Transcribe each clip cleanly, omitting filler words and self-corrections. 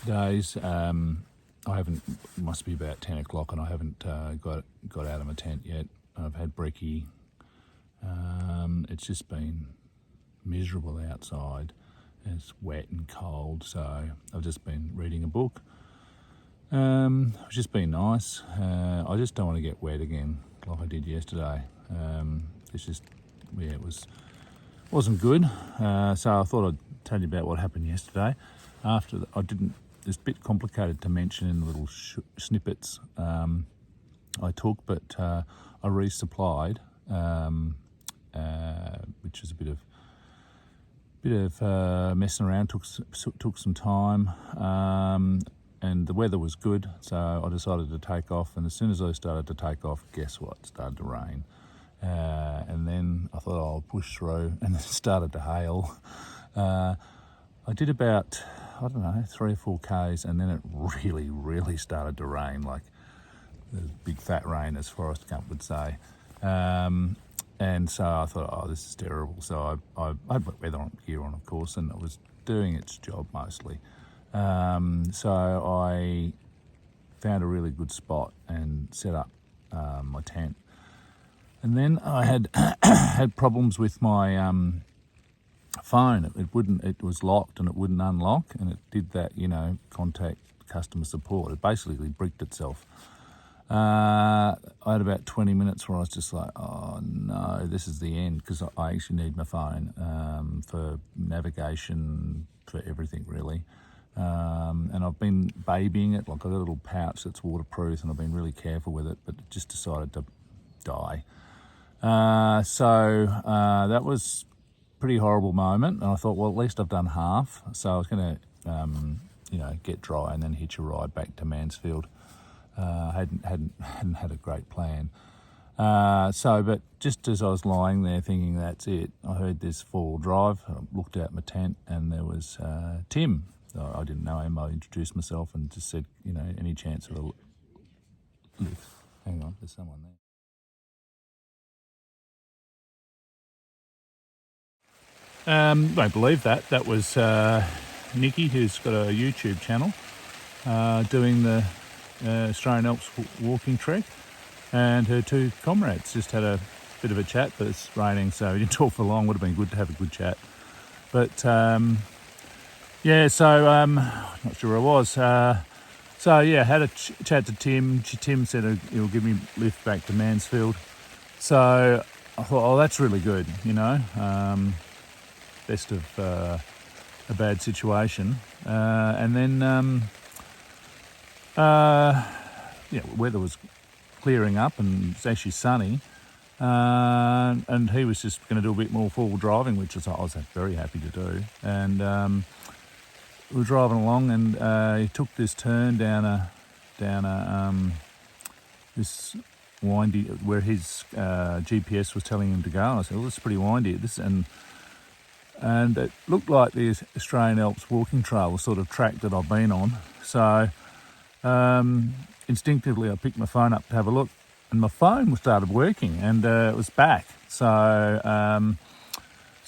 days. I haven't, it must be about 10 o'clock and I haven't got out of my tent yet. I've had brekkie. It's just been miserable outside. It's wet and cold, so I've just been reading a book. It's just been nice. I just don't want to get wet again like I did yesterday. It's just, yeah, wasn't good. So I thought I'd tell you about what happened yesterday. It's a bit complicated to mention in little snippets I took, but I resupplied, which was a bit of messing around. Took some time, and the weather was good, so I decided to take off. And as soon as I started to take off, guess what? It started to rain. And then I thought I'll push through, and it started to hail. I did about, 3 or 4 Ks, and then it really, really started to rain, like the big fat rain, as Forrest Gump would say. And so I thought, this is terrible. So I had my weather gear on, of course, and it was doing its job mostly. So I found a really good spot and set up my tent. And then I had had problems with my phone. It was locked and it wouldn't unlock, and it did that, contact customer support. It basically bricked itself. I had about 20 minutes where I was just like, oh no, this is the end, because I actually need my phone for navigation, for everything really. And I've been babying it, like I've got a little pouch that's waterproof, and I've been really careful with it, but it just decided to die. So that was a pretty horrible moment, and I thought, well, at least I've done half. So I was going to, get dry and then hitch a ride back to Mansfield. Hadn't had a great plan. But just as I was lying there thinking that's it, I heard this 4-wheel drive. I looked out my tent and there was Tim. So I didn't know him. I introduced myself and just said, any chance of a lift? Hang on, there's someone there. Won't believe that. That was Nikki, who's got a YouTube channel, doing the Australian Alps walking trek, and her 2 comrades just had a bit of a chat, but it's raining, so we didn't talk for long. Would have been good to have a good chat. But not sure where I was. Had a chat to Tim. Tim said he'll give me a lift back to Mansfield. So I thought, that's really good, best of a bad situation. And then weather was clearing up and it's actually sunny, and he was just going to do a bit more forward driving, which I was very happy to do. And we were driving along, and he took this turn down this windy, where his GPS was telling him to go. And I said, well, this is pretty windy. And it looked like the Australian Alps walking trail, the sort of track that I've been on. So instinctively I picked my phone up to have a look, and my phone started working, and it was back. So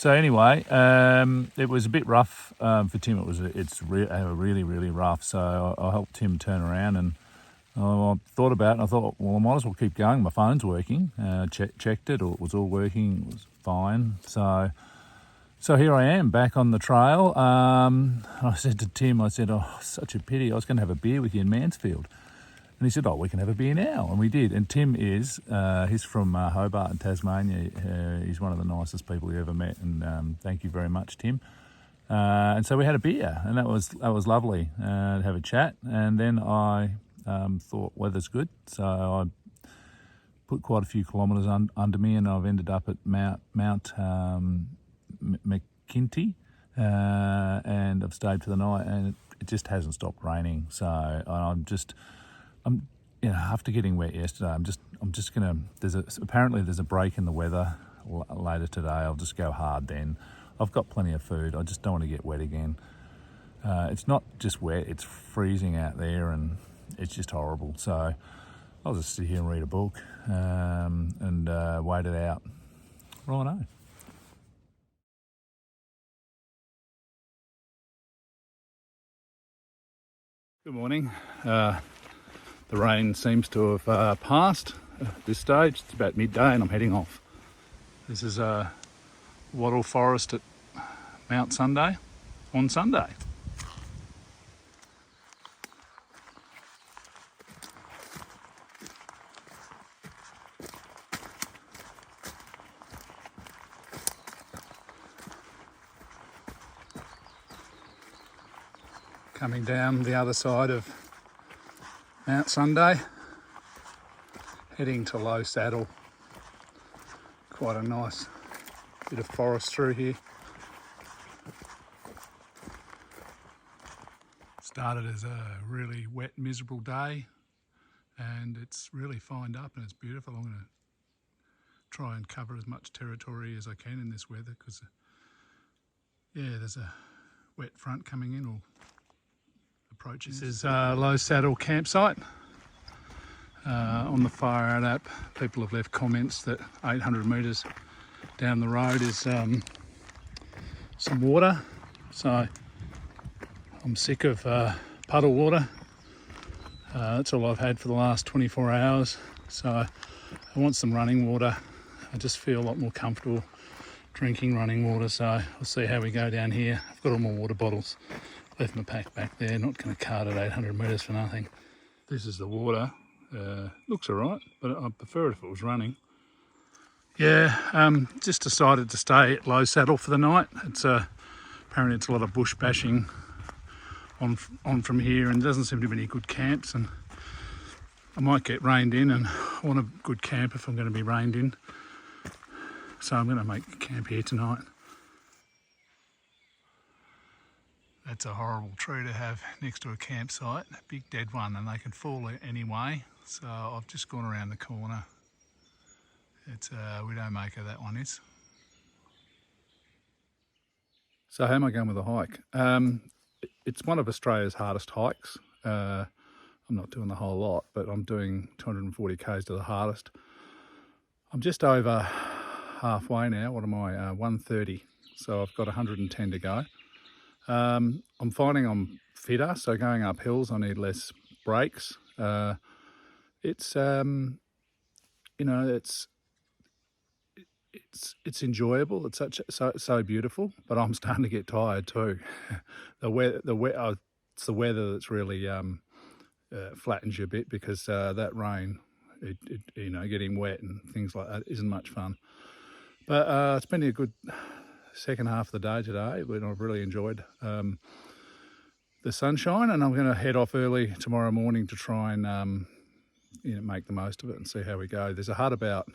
anyway, it was a bit rough for Tim. It's really, really rough. So I helped Tim turn around, and I thought about it, and I thought, well, I might as well keep going. My phone's working. Checked it, it was all working. It was fine. So here I am, back on the trail. I said to Tim, such a pity. I was going to have a beer with you in Mansfield. And he said, we can have a beer now. And we did. And Tim he's from Hobart in Tasmania. He's one of the nicest people you ever met. And thank you very much, Tim. And so we had a beer, and that was lovely to have a chat. And then I thought, weather's good. So I put quite a few kilometres under me, and I've ended up at Mount McKinty, and I've stayed for the night, and it just hasn't stopped raining. So I'm after getting wet yesterday, I'm just gonna. Apparently there's a break in the weather later today. I'll just go hard then. I've got plenty of food. I just don't want to get wet again. It's not just wet; it's freezing out there, and it's just horrible. So I'll just sit here and read a book and wait it out. Righto. Good morning. The rain seems to have passed at this stage. It's about midday and I'm heading off. This is Wattle Forest at Mount Sunday on Sunday. Coming down the other side of Mount Sunday, heading to Low Saddle. Quite a nice bit of forest through here. Started as a really wet, miserable day, and it's really fined up and it's beautiful. I'm going to try and cover as much territory as I can in this weather because, there's a wet front coming in or approaching. This is Low Saddle campsite. On the far out app, people have left comments that 800 metres down the road is some water. So I'm sick of puddle water. That's all I've had for the last 24 hours. So I want some running water. I just feel a lot more comfortable drinking running water. So I'll see how we go down here. I've got all my water bottles. Left my pack back there. Not going to cart at 800 metres for nothing. This is the water. Looks alright, but I prefer it if it was running. Just decided to stay at Low Saddle for the night. It's apparently it's a lot of bush bashing on from here, and there doesn't seem to be any good camps, and I might get reined in, and I want a good camp if I'm going to be reined in. So I'm going to make camp here tonight. That's a horrible tree to have next to a campsite, a big dead one, and they can fall anyway. So I've just gone around the corner. It's Widowmaker, that one is. So how am I going with the hike? It's one of Australia's hardest hikes. I'm not doing the whole lot, but I'm doing 240 k's to the hardest. I'm just over halfway now. What am I? 130. So I've got 110 to go. I'm finding I'm fitter, so going up hills I need less brakes. It's enjoyable. It's so beautiful, but I'm starting to get tired too. It's the weather that's really flattens you a bit because that rain, getting wet and things like that isn't much fun. But it's been a good second half of the day today, but I've really enjoyed the sunshine, and I'm going to head off early tomorrow morning to try and make the most of it and see how we go. There's a hut about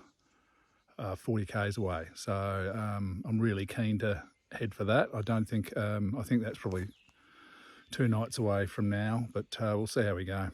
40 k's away, so I'm really keen to head for that. I think that's probably 2 nights away from now, but we'll see how we go.